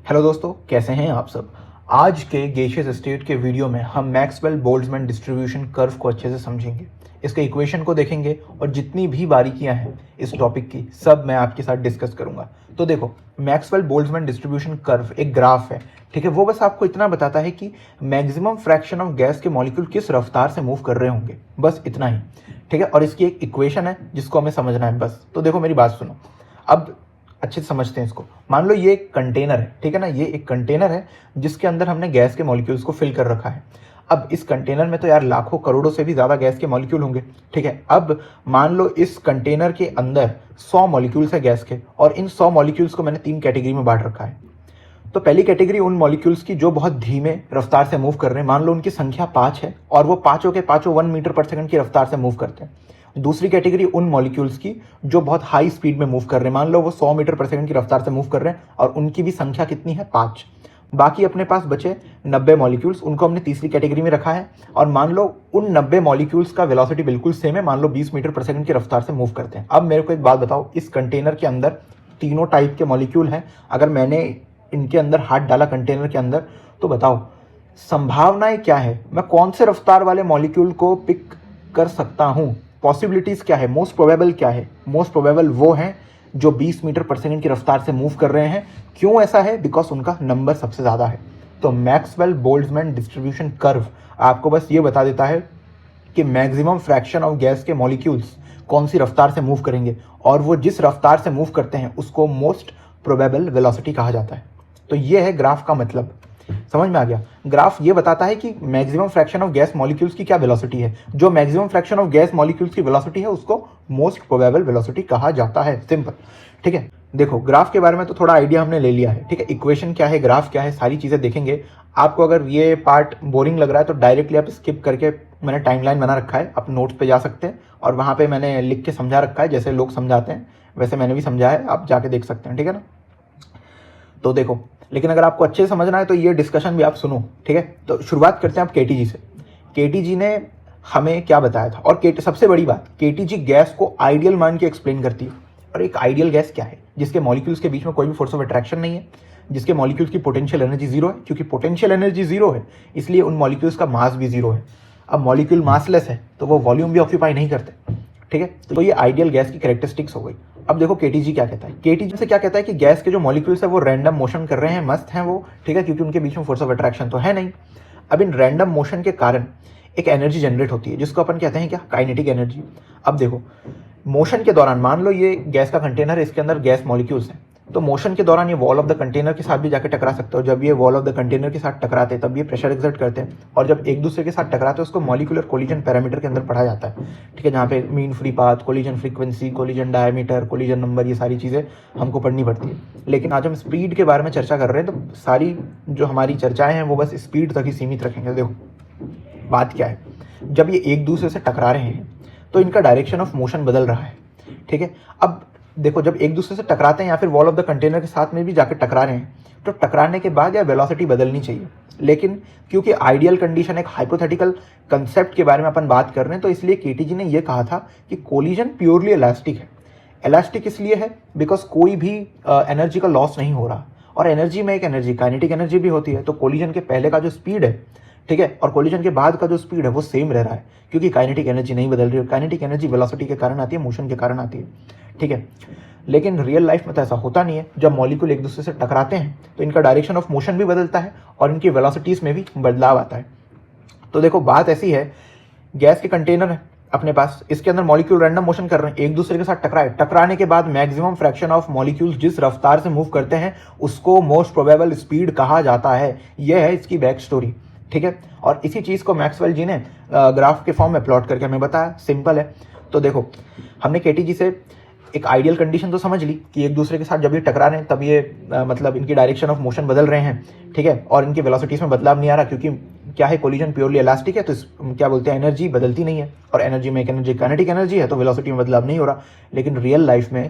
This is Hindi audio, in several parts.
हेलो दोस्तों, कैसे हैं आप सब। आज के गैसियस स्टेट के वीडियो में हम मैक्सवेल बोल्ट्जमैन डिस्ट्रीब्यूशन कर्व को अच्छे से समझेंगे, इसके इक्वेशन को देखेंगे और जितनी भी बारीकियां हैं इस टॉपिक की सब मैं आपके साथ डिस्कस करूंगा। तो देखो, मैक्सवेल बोल्ट्जमैन डिस्ट्रीब्यूशन कर्व एक ग्राफ है, ठीक है। वो बस आपको इतना बताता है कि मैक्सिमम फ्रैक्शन ऑफ गैस के मॉलिक्यूल किस रफ्तार से मूव कर रहे होंगे, बस इतना ही, ठीक है। और इसकी एक इक्वेशन है जिसको हमें समझना है बस। तो देखो मेरी बात सुनो, अब अच्छे से समझते हैं इसको। मान लो ये एक कंटेनर है, ठीक है ना, ये एक कंटेनर है जिसके अंदर हमने गैस के मॉलिक्यूल्स को फिल कर रखा है। अब इस कंटेनर में तो यार लाखों करोड़ों से भी ज़्यादा गैस के मॉलिक्यूल होंगे, ठीक है। अब मान लो इस कंटेनर के अंदर 100 मॉलिक्यूल्स है गैस के, और इन 100 मॉलिक्यूल्स को मैंने 3 कैटेगरी में बांट रखा है। तो पहली कैटेगरी उन मॉलिक्यूल्स की जो बहुत धीमे रफ्तार से मूव कर रहे हैं, मान लो उनकी संख्या 5 है और वो पाँचों के पाँचों 1 मीटर पर सेकंड की रफ्तार से मूव करते हैं। दूसरी कैटेगरी उन मॉलिक्यूल्स की जो बहुत हाई स्पीड में मूव कर रहे हैं, मान लो वो 100 मीटर पर सेकंड की रफ्तार से मूव कर रहे हैं और उनकी भी संख्या कितनी है, 5। बाकी अपने पास बचे 90 मॉलिक्यूल्स, उनको हमने तीसरी कैटेगरी में रखा है। और मान लो उन 90 मॉलिक्यूल्स का वेलोसिटी बिल्कुल सेम है, मान लो 20 मीटर पर सेकंड की रफ्तार से मूव करते हैं। अब मेरे को एक बात बताओ, इस कंटेनर के अंदर तीनों टाइप के मॉलिक्यूल हैं, अगर मैंने इनके अंदर हाथ डाला कंटेनर के अंदर, तो बताओ संभावनाएं क्या है, मैं कौन से रफ्तार वाले मॉलिक्यूल को पिक कर सकता हूं, पॉसिबिलिटीज क्या है, मोस्ट प्रोबेबल क्या है। मोस्ट प्रोबेबल वो हैं जो 20 मीटर पर सेकंड की रफ्तार से मूव कर रहे हैं। क्यों ऐसा है? बिकॉज उनका नंबर सबसे ज़्यादा है। तो मैक्सवेल बोल्ट्जमैन डिस्ट्रीब्यूशन कर्व आपको बस ये बता देता है कि मैक्सिमम फ्रैक्शन ऑफ गैस के मॉलिक्यूल्स कौन सी रफ्तार से मूव करेंगे, और वो जिस रफ्तार से मूव करते हैं उसको मोस्ट प्रोबेबल वेलोसिटी कहा जाता है। तो ये है ग्राफ का मतलब, समझ में आ गया। ग्राफ ये बताता है कि maximum fraction of gas molecules की क्या वेलोसिटी है। जो maximum fraction of gas molecules की वेलोसिटी है उसको मोस्ट प्रोबेबल वेलोसिटी कहा जाता है, सिंपल, ठीक है। देखो ग्राफ के बारे में तो थोड़ा आइडिया हमने ले लिया है, ठीक है। इक्वेशन क्या है, ग्राफ क्या है, सारी चीजें देखेंगे। आपको अगर ये पार्ट बोरिंग लग रहा है तो डायरेक्टली आप स्किप करके, मैंने टाइमलाइन बना रखा है, आप नोट्स पे जा सकते हैं और वहां पे मैंने लिख के समझा रखा है, जैसे लोग समझाते हैं वैसे मैंने भी समझा है, आप जाके देख सकते हैं, ठीक है ना। तो देखो, लेकिन अगर आपको अच्छे से समझना है तो ये डिस्कशन भी आप सुनो, ठीक है। तो शुरुआत करते हैं आप केटीजी से। केटीजी ने हमें क्या बताया था, और सबसे बड़ी बात, केटीजी गैस को आइडियल मान के एक्सप्लेन करती है। और एक आइडियल गैस क्या है? जिसके मॉलिक्यूल्स के बीच में कोई भी फोर्स ऑफ अट्रैक्शन नहीं है, जिसके मॉलिक्यूल्स की पोटेंशियल एनर्जी जीरो है। क्योंकि पोटेंशियल एनर्जी जीरो है इसलिए उन मॉलिक्यूल्स का मास भी जीरो है। अब मॉलिक्यूल मासलेस है तो वो वॉल्यूम भी ऑक्यूपाई नहीं करते, ठीक है। तो ये आइडियल गैस की कैरेक्टरिस्टिक्स हो गई। अब देखो केटीजी क्या कहता है। केटीजी से क्या कहता है कि गैस के जो मॉलिक्यूल्स है वो रैंडम मोशन कर रहे हैं, मस्त हैं वो, ठीक है, क्योंकि उनके बीच में फोर्स ऑफ अट्रैक्शन तो है नहीं। अब इन रैंडम मोशन के कारण एक एनर्जी जनरेट होती है जिसको अपन कहते हैं क्या, काइनेटिक एनर्जी। अब देखो मोशन के दौरान, मान लो ये गैस का कंटेनर है, इसके अंदर गैस मॉलिक्यूल्स हैं, तो मोशन के दौरान ये वॉल ऑफ द कंटेनर के साथ भी जाके टकरा सकते हो। जब ये वॉल ऑफ द कंटेनर के साथ टकराते हैं तब ये प्रेशर एक्सर्ट करते हैं, और जब एक दूसरे के साथ टकराते हैं उसको मॉलिक्यूलर कोलिजन पैरामीटर के अंदर पढ़ा जाता है, ठीक है, जहाँ पे mean free path, collision frequency, collision diameter, collision number, ये सारी चीज़ें हमको पढ़नी पड़ती है। लेकिन आज हम स्पीड के बारे में चर्चा कर रहे हैं, तो सारी जो हमारी चर्चाएं हैं वो बस स्पीड तक ही सीमित रखेंगे। देखो बात क्या है, जब ये एक दूसरे से टकरा रहे हैं तो इनका डायरेक्शन ऑफ मोशन बदल रहा है, ठीक है। अब देखो जब एक दूसरे से टकराते हैं या फिर वॉल ऑफ द कंटेनर के साथ में भी जाकर टकरा रहे हैं, तो टकराने के बाद या वेलोसिटी बदलनी चाहिए। लेकिन क्योंकि आइडियल कंडीशन, एक हाइपोथेटिकल कंसेप्ट के बारे में अपन बात कर रहे हैं, तो इसलिए केटीजी ने यह कहा था कि कोलिजन प्योरली इलास्टिक है। इलास्टिक इसलिए है बिकॉज कोई भी एनर्जी का लॉस नहीं हो रहा, और एनर्जी में एक एनर्जी काइनेटिक एनर्जी भी होती है। तो कोलिजन के पहले का जो स्पीड है, ठीक है, और कोलिजन के बाद का जो स्पीड है वो सेम रह रहा है, क्योंकि काइनेटिक एनर्जी नहीं बदल रही है। काइनेटिक एनर्जी वेलोसिटी के कारण आती है, मोशन के कारण आती है, ठीक है। लेकिन रियल लाइफ में तो ऐसा होता नहीं है। जब मॉलिक्यूल एक दूसरे से टकराते हैं तो इनका डायरेक्शन ऑफ मोशन भी बदलता है और इनकी वेलोसिटीज में भी बदलाव आता है। तो देखो बात ऐसी है, गैस के कंटेनर है अपने पास, इसके अंदर मॉलिक्यूल रैंडम मोशन कर रहे हैं, एक दूसरे के साथ टकराए, टकराने के बाद मैक्सिमम फ्रैक्शन ऑफ मॉलिक्यूल्स जिस रफ्तार से मूव करते हैं उसको मोस्ट प्रोबेबल स्पीड कहा जाता है। यह है इसकी बैक स्टोरी, ठीक है। और इसी चीज़ को मैक्सवेल जी ने ग्राफ के फॉर्म में प्लॉट करके हमें बताया, सिंपल है। तो देखो हमने केटीजी से एक आइडियल कंडीशन तो समझ ली कि एक दूसरे के साथ जब ये टकरा रहे हैं तब ये मतलब इनकी डायरेक्शन ऑफ मोशन बदल रहे हैं, ठीक है, और इनकी वेलोसिटीज में बदलाव नहीं आ रहा, क्योंकि क्या है, कोलिजन प्योरली इलास्टिक है, तो क्या बोलते हैं, एनर्जी बदलती नहीं है, और एनर्जी में एक एनर्जी काइनेटिक एनर्जी है, तो वेलोसिटी में बदलाव नहीं हो रहा। लेकिन रियल लाइफ में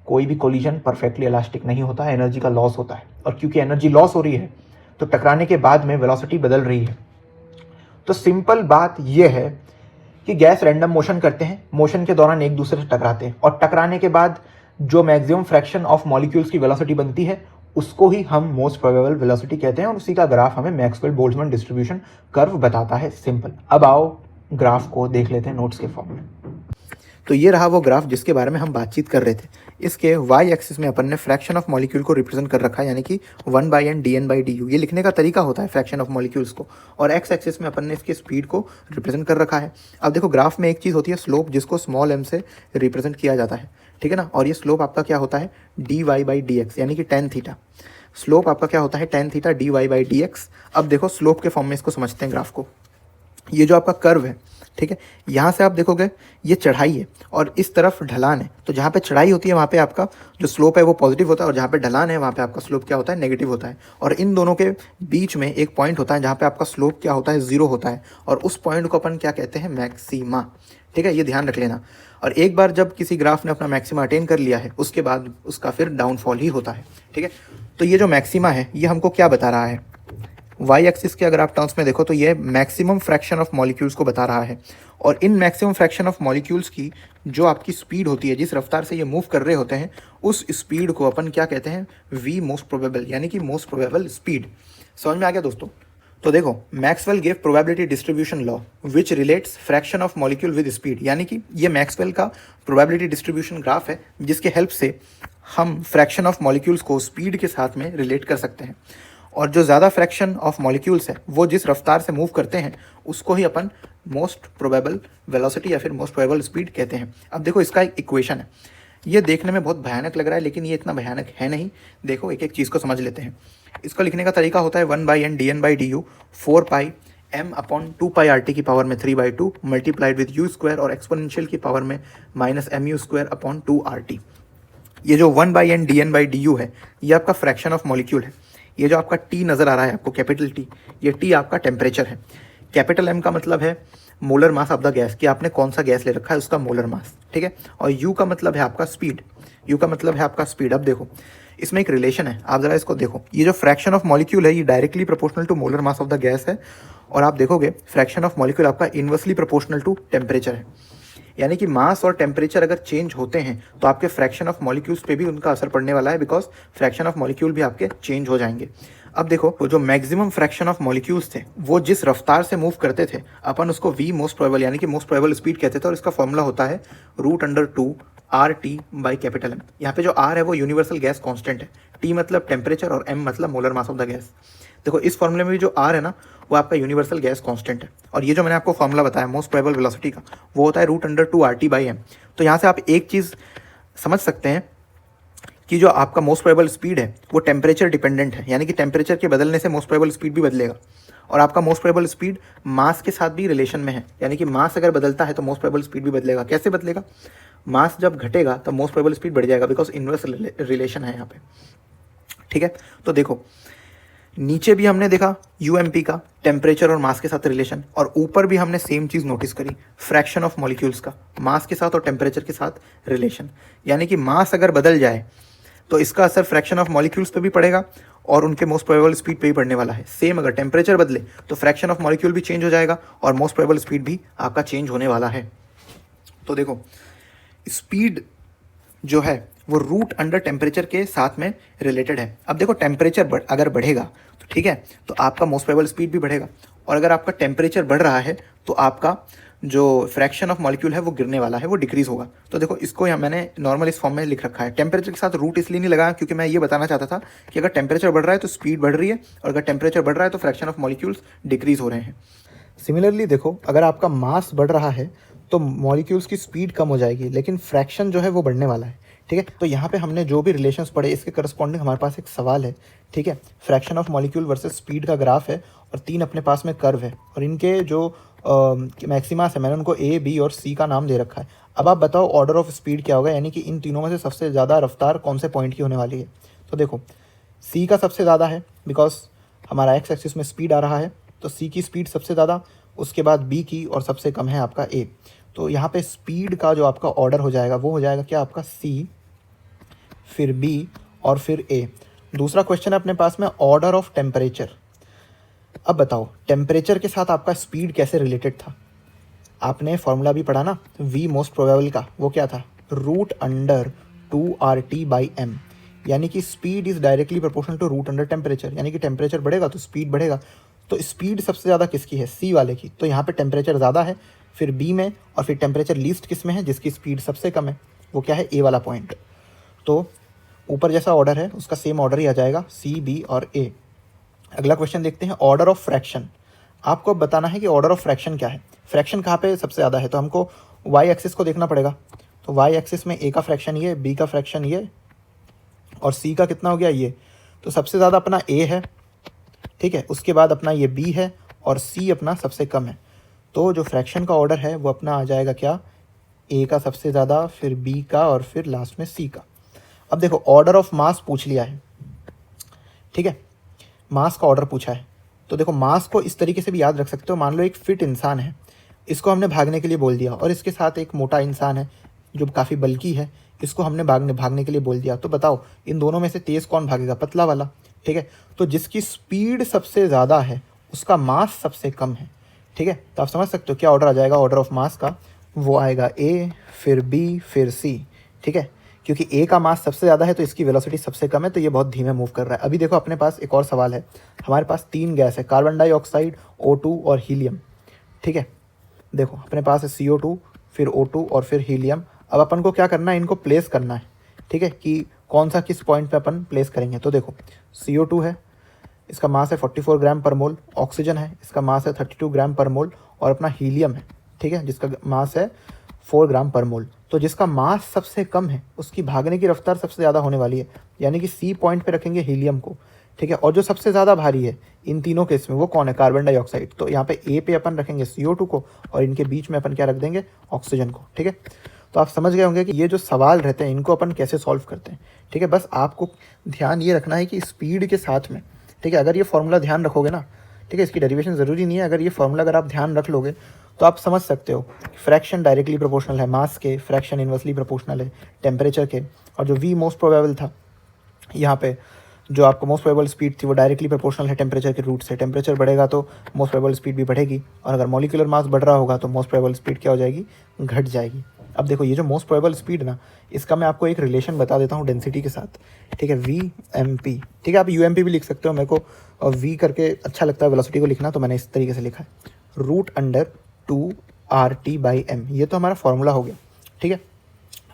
कोई भी कोलिजन परफेक्टली इलास्टिक नहीं होता है, एनर्जी का लॉस होता है, और क्योंकि एनर्जी लॉस हो रही है तो टकराने के बाद में वेलोसिटी बदल रही है। तो सिंपल बात यह है कि गैस रैंडम मोशन करते हैं, मोशन के दौरान एक दूसरे से टकराते हैं, और टकराने के बाद जो मैक्सिमम फ्रैक्शन ऑफ मॉलिक्यूल्स की वेलोसिटी बनती है उसको ही हम मोस्ट प्रोबेबल वेलोसिटी कहते हैं और उसी का ग्राफ हमें मैक्सवेल बोल्ट्जमैन डिस्ट्रीब्यूशन कर्व बताता है। सिंपल। अब आओ ग्राफ को देख लेते हैं नोट्स के फॉर्म में। तो ये रहा वो ग्राफ जिसके बारे में हम बातचीत कर रहे थे। इसके वाई एक्सिस में अपन ने फ्रैक्शन ऑफ मॉलिक्यूल को रिप्रेजेंट कर रखा है, यानी कि 1/n dn/du ये लिखने का तरीका होता है फ्रैक्शन ऑफ मॉलिक्यूल्स को। और एक्स एक्सिस में अपन ने इसके स्पीड को रिप्रेजेंट कर रखा है। अब देखो ग्राफ में एक चीज़ होती है स्लोप, जिसको स्मॉल m से रिप्रेजेंट किया जाता है, ठीक है ना। और ये स्लोप आपका क्या होता है dy/dx, यानी कि tan थीटा। स्लोप आपका क्या होता है tan थीटा dy/dx। अब देखो स्लोप के फॉर्म में इसको समझते हैं ग्राफ को। ये जो आपका कर्व है, ठीक है, यहाँ से आप देखोगे ये चढ़ाई है और इस तरफ ढलान है। तो जहाँ पे चढ़ाई होती है वहाँ पे आपका जो स्लोप है वो पॉजिटिव होता है, और जहाँ पे ढलान है वहाँ पे आपका स्लोप क्या होता है, नेगेटिव होता है। और इन दोनों के बीच में एक पॉइंट होता है जहाँ पे आपका स्लोप क्या होता है, 0 होता है। और उस पॉइंट को अपन क्या कहते हैं, मैक्सिमा, ठीक है, ये ध्यान रख लेना। और एक बार जब किसी ग्राफ ने अपना मैक्सिमा अटेन कर लिया है, उसके बाद उसका फिर डाउनफॉल ही होता है, ठीक है। तो ये जो मैक्सिमा है ये हमको क्या बता रहा है, वाई एक्सिस के अगर आप टर्म्स में देखो तो ये मैक्सिमम फ्रैक्शन ऑफ मॉलिक्यूल्स को बता रहा है। और in maximum fraction of molecules की जो आपकी स्पीड होती है, जिस रफ्तार से ये मूव कर रहे होते हैं, उस स्पीड को अपन क्या कहते हैं, वी मोस्ट प्रोबेबल, यानी कि मोस्ट प्रोबेबल स्पीड। समझ में आ गया दोस्तों। तो देखो Maxwell gave probability distribution law which relates fraction of molecule with speed, यानी कि ये मैक्सवेल का प्रोबेबिलिटी डिस्ट्रीब्यूशन ग्राफ है जिसके हेल्प से हम फ्रैक्शन ऑफ मॉलिक्यूल्स को स्पीड के साथ में रिलेट कर सकते हैं। और जो ज़्यादा फ्रैक्शन ऑफ मॉलिक्यूल्स है वो जिस रफ्तार से मूव करते हैं उसको ही अपन मोस्ट प्रोबेबल वेलोसिटी या फिर मोस्ट प्रोबेबल स्पीड कहते हैं। अब देखो इसका एक इक्वेशन है, ये देखने में बहुत भयानक लग रहा है लेकिन ये इतना भयानक है नहीं। देखो एक एक चीज़ को समझ लेते हैं। इसको लिखने का तरीका होता है 1/n dn/du 4π m/2π/rt की पावर में 3/2 मल्टीप्लाइड विद u² और एक्सपोनेंशियल की पावर में -mu²/2rt। ये जो 1/n dn/du है ये आपका फ्रैक्शन ऑफ मॉलिक्यूल है। ये जो आपका T नज़र आ रहा है आपको, कैपिटल T, ये T आपका टेम्परेचर है। कैपिटल M का मतलब है molar mass of the gas, कि आपने कौन सा गैस ले रखा है उसका मोलर मास, ठीक है। और U का मतलब है आपका स्पीड, U का मतलब है आपका स्पीड। अब देखो इसमें एक रिलेशन है, आप ज़रा इसको देखो। ये जो फ्रैक्शन ऑफ मॉलिक्यूल है ये directly proportional to molar mass of the gas है। और आप देखोगे फ्रैक्शन ऑफ मॉलिक्यूल आपका इन्वर्सली प्रोपोर्शनल टू टेम्परेचर है, यानी कि मास और टेम्परेचर अगर चेंज होते हैं तो आपके फ्रैक्शन ऑफ मॉलिक्यूल्स पे भी उनका असर पड़ने वाला है, बिकॉज फ्रैक्शन ऑफ मॉलिक्यूल भी आपके चेंज हो जाएंगे। अब देखो तो जो मैक्सिमम फ्रैक्शन ऑफ मॉलिक्यूल्स थे वो जिस रफ्तार से मूव करते थे अपन उसको वी मोस्ट प्रोबेबल यानी कि मोस्ट प्रोबेबल स्पीड कहते थे। और इसका फॉर्मूला होता है √2 RT/M। यहाँ पे जो R है वो यूनिवर्सल गैस कांस्टेंट है, T मतलब टेम्परेचर और M मतलब molar mass of the gas. देखो इस फॉर्मूले में भी जो R है ना वो आपका यूनिवर्सल गैस कांस्टेंट है। और ये जो मैंने आपको फॉर्मूला बताया मोस्ट प्रोबेबल वेलोसिटी का वो होता है √2 RT/M। तो यहाँ से आप एक चीज़ समझ सकते हैं कि जो आपका मोस्ट प्रोबेबल स्पीड है वो टेम्परेचर डिपेंडेंट है, यानी कि टेम्परेचर के बदलने से मोस्ट प्रोबेबल स्पीड भी बदलेगा। और आपका मोस्ट प्रोबेबल स्पीड मास के साथ भी रिलेशन में है, यानी कि मास अगर बदलता है तो मोस्ट प्रोबेबल स्पीड भी बदलेगा। कैसे बदलेगा, मास जब घटेगा तो मोस्ट प्रोबेबल स्पीड बढ़ जाएगा, बिकॉज इनवर्स रिलेशन है यहाँ पे, ठीक है। तो देखो नीचे भी हमने देखा UMP का टेम्परेचर और मास के साथ रिलेशन, और ऊपर भी हमने सेम चीज़ नोटिस करी फ्रैक्शन ऑफ मॉलिक्यूल्स का मास के साथ और टेम्परेचर के साथ रिलेशन। यानी कि मास अगर बदल जाए तो इसका असर फ्रैक्शन ऑफ मॉलिक्यूल्स पे भी पड़ेगा और उनके मोस्ट प्रोबेबल स्पीड पे भी पड़ने वाला है। सेम अगर टेम्परेचर बदले तो फ्रैक्शन ऑफ मॉलिक्यूल भी चेंज हो जाएगा और मोस्ट प्रोबेबल स्पीड भी आपका चेंज होने वाला है। तो देखो स्पीड जो है वो रूट अंडर टेम्परेचर के साथ में रिलेटेड है। अब देखो टेम्परेचर अगर बढ़ेगा तो ठीक है तो आपका मोस्ट प्रोबेबल स्पीड भी बढ़ेगा, और अगर आपका टेम्परेचर बढ़ रहा है तो आपका जो फ्रैक्शन ऑफ मॉलिक्यूल है वो गिरने वाला है, वो डिक्रीज होगा। तो देखो इसको यहाँ मैंने नॉर्मल इस फॉर्म में लिख रखा है। टेम्परेचर के साथ रूट इसलिए नहीं लगाया क्योंकि मैं ये बताना चाहता था कि अगर टेम्परेचर बढ़ रहा है तो स्पीड बढ़ रही है, और अगर टेम्परेचर बढ़ रहा है तो फ्रैक्शन ऑफ मॉलिक्यूल्स डिक्रीज हो रहे हैं। सिमिलरली देखो अगर आपका मास बढ़ रहा है तो मॉलिक्यूल्स की स्पीड कम हो जाएगी, लेकिन फ्रैक्शन जो है वो बढ़ने वाला है, ठीक है। तो यहाँ पे हमने जो भी रिलेशंस पढ़े इसके करस्पॉन्डिंग हमारे पास एक सवाल है, ठीक है। Fraction of molecule versus speed का ग्राफ है और 3 अपने पास में कर्व है, और इनके जो मैक्सिमास है मैंने उनको A, B और C का नाम दे रखा है। अब आप बताओ ऑर्डर ऑफ स्पीड क्या होगा, यानी कि इन तीनों में से सबसे ज़्यादा रफ्तार कौन से पॉइंट की होने वाली है। तो देखो C का सबसे ज़्यादा है बिकॉज हमारा एक्स एक्सिस में स्पीड आ रहा है, तो C की स्पीड सबसे ज़्यादा, उसके बाद B की, और सबसे कम है आपका A। तो यहाँ पे स्पीड का जो आपका ऑर्डर हो जाएगा वो हो जाएगा क्या, आपका C, फिर B और फिर A। दूसरा क्वेश्चन है अपने पास में ऑर्डर ऑफ टेम्परेचर। अब बताओ टेम्परेचर के साथ आपका स्पीड कैसे रिलेटेड था, आपने फॉर्मूला भी पढ़ा ना V मोस्ट प्रोबेबल का, वो क्या था √2 RT/M। यानी कि speed is directly proportional to root under temperature, यानी कि टेम्परेचर बढ़ेगा तो स्पीड बढ़ेगा। तो स्पीड सबसे ज़्यादा किसकी है, सी वाले की, तो यहाँ पे टेम्परेचर ज़्यादा है, फिर बी में, और फिर टेम्परेचर लीस्ट किस में है, जिसकी स्पीड सबसे कम है, वो क्या है, ए वाला पॉइंट। तो ऊपर जैसा ऑर्डर है उसका सेम ऑर्डर ही आ जाएगा, सी, बी और ए। अगला क्वेश्चन देखते हैं, ऑर्डर ऑफ फ्रैक्शन। आपको अब बताना है कि ऑर्डर ऑफ फ्रैक्शन क्या है, फ्रैक्शन कहाँ पे सबसे ज़्यादा है, तो हमको वाई एक्सिस को देखना पड़ेगा। तो वाई एक्सिस में ए का फ्रैक्शन ये, बी का फ्रैक्शन ये, और सी का कितना हो गया ये। तो सबसे ज़्यादा अपना ए है, ठीक है, उसके बाद अपना ये बी है, और सी अपना सबसे कम है। तो जो फ्रैक्शन का ऑर्डर है वो अपना आ जाएगा क्या, ए का सबसे ज़्यादा, फिर बी का, और फिर लास्ट में सी का। अब देखो ऑर्डर ऑफ मास पूछ लिया है, ठीक है, मास का ऑर्डर पूछा है। तो देखो मास को इस तरीके से भी याद रख सकते हो, मान लो एक फिट इंसान है, इसको हमने भागने के लिए बोल दिया, और इसके साथ एक मोटा इंसान है जो काफ़ी बल्कि है, इसको हमने भागने के लिए बोल दिया। तो बताओ इन दोनों में से तेज़ कौन भागेगा, पतला वाला, ठीक है। तो जिसकी स्पीड सबसे ज़्यादा है उसका मास सबसे कम है, ठीक है। तो आप समझ सकते हो क्या ऑर्डर आ जाएगा ऑर्डर ऑफ मास का, वो आएगा ए, फिर बी, फिर सी, ठीक है। क्योंकि ए का मास सबसे ज़्यादा है तो इसकी वेलोसिटी सबसे कम है, तो ये बहुत धीमे मूव कर रहा है। अभी देखो अपने पास एक और सवाल है, हमारे पास 3 गैस है, कार्बन डाइऑक्साइड, O2 और हीलियम, ठीक है। देखो अपने पास है CO2, फिर O2 और फिर हीलियम। अब अपन को क्या करना है, इनको प्लेस करना है, ठीक है, कि कौन सा किस पॉइंट पे अपन प्लेस करेंगे। तो देखो CO2 है, इसका मास है 44 ग्राम पर मोल, ऑक्सीजन है, इसका मास है 32 ग्राम पर मोल, और अपना हीलियम है, ठीक है, जिसका मास है 4 ग्राम पर मोल। तो जिसका मास सबसे कम है उसकी भागने की रफ्तार सबसे ज़्यादा होने वाली है, यानी कि सी पॉइंट पे रखेंगे हीलियम को, ठीक है। और जो सबसे ज़्यादा भारी है इन तीनों केस में वो कौन है, कार्बन डाइऑक्साइड। तो यहाँ पे ए पे अपन रखेंगे CO2 को, और इनके बीच में अपन क्या रख देंगे, ऑक्सीजन को, ठीक है। तो आप समझ गए होंगे कि ये जो सवाल रहते हैं इनको अपन कैसे सॉल्व करते हैं, ठीक है। बस आपको ध्यान ये रखना है कि स्पीड के साथ में, ठीक है, अगर ये फॉर्मूला ध्यान रखोगे ना, ठीक है, इसकी डेरिवेशन ज़रूरी नहीं है, अगर ये फॉर्मूला अगर आप ध्यान रख लोगे तो आप समझ सकते हो फ्रैक्शन डायरेक्टली प्रोपोर्शनल है मास के, फ्रैक्शन इन्वर्सली प्रोपोर्शनल है टेम्परेचर के, और जो वी मोस्ट प्रोबेबल था यहाँ पे, जो आपको मोस्ट प्रोबेबल स्पीड थी वो डायरेक्टली प्रोपोर्शनल है टेम्परेचर के रूट से। टेम्परेचर बढ़ेगा तो मोस्ट प्रोबेबल स्पीड भी बढ़ेगी, और अगर मॉलिक्यूलर मास बढ़ रहा होगा तो मोस्ट प्रोबेबल स्पीड क्या हो जाएगी, घट जाएगी। अब देखो ये जो मोस्ट प्रोबेबल स्पीड ना, इसका मैं आपको एक रिलेशन बता देता हूँ डेंसिटी के साथ, ठीक है, VMP, ठीक है, आप UMP भी लिख सकते हो, मेरे को V करके अच्छा लगता है वेलोसिटी को लिखना, तो मैंने इस तरीके से लिखा है, √2RT/m। ये तो हमारा फॉर्मूला हो गया, ठीक है।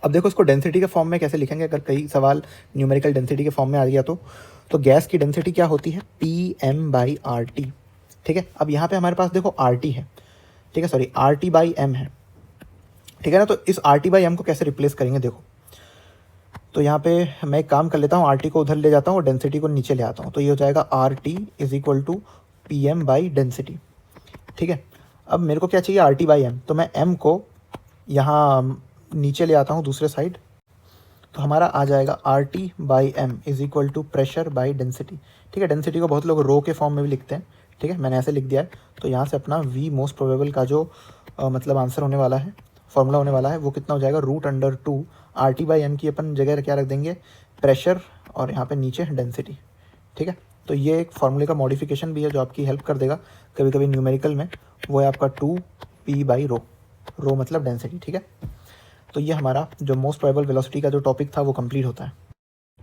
अब देखो इसको डेंसिटी के फॉर्म में कैसे लिखेंगे, अगर कई सवाल न्यूमेरिकल डेंसिटी के फॉर्म में आ गया तो गैस की डेंसिटी क्या होती है, PM/RT, ठीक है। अब यहाँ पे हमारे पास देखो RT है, ठीक है, सॉरी RT/m है, ठीक है ना। तो इस RT/m को कैसे रिप्लेस करेंगे, देखो तो यहाँ पे मैं एक काम कर लेता हूँ, RT को उधर ले जाता हूँ और डेंसिटी को नीचे ले आता हूँ, तो ये हो जाएगा RT = PM/डेंसिटी, ठीक है। अब मेरे को क्या चाहिए, RT/m, तो मैं m को यहाँ नीचे ले आता हूँ दूसरे साइड, तो हमारा आ जाएगा RT/m = प्रेशर/डेंसिटी, ठीक है। डेंसिटी को बहुत लोग रो के फॉर्म में भी लिखते हैं, ठीक है, मैंने ऐसे लिख दिया है। तो यहाँ से अपना V मोस्ट प्रोबेबल का जो मतलब आंसर होने वाला है, फॉर्मूला होने वाला है, वो कितना हो जाएगा, √2 RT/m की अपन जगह क्या रख देंगे, प्रेशर, और यहाँ पे नीचे डेंसिटी, ठीक है। तो ये एक फार्मूले का मॉडिफिकेशन भी है जो आपकी हेल्प कर देगा कभी कभी न्यूमेरिकल में, वो है आपका 2P/ρ, रो मतलब डेंसिटी, ठीक है। तो ये हमारा जो मोस्ट प्रोबेबल वेलोसिटी का जो टॉपिक था वो कंप्लीट होता है।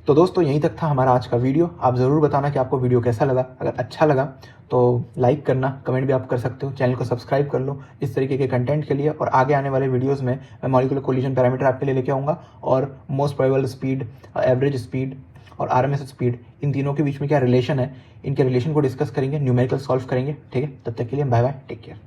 तो दोस्तों यहीं तक था हमारा आज का वीडियो। आप ज़रूर बताना कि आपको वीडियो कैसा लगा। अगर अच्छा लगा तो लाइक करना, कमेंट भी आप कर सकते हो, चैनल को सब्सक्राइब कर लो इस तरीके के कंटेंट के लिए। और आगे आने वाले वीडियोस में मैं मॉलिक्यूलर कोलिजन पैरामीटर आपके लिए लेके आऊँगा, और most probable speed, average speed और RMS स्पीड, इन तीनों के बीच में क्या रिलेशन है, इनके रिलेशन को डिस्कस करेंगे, न्यूमेरिकल सॉल्व करेंगे, ठीक है। तब तक के लिए बाय बाय, टेक केयर।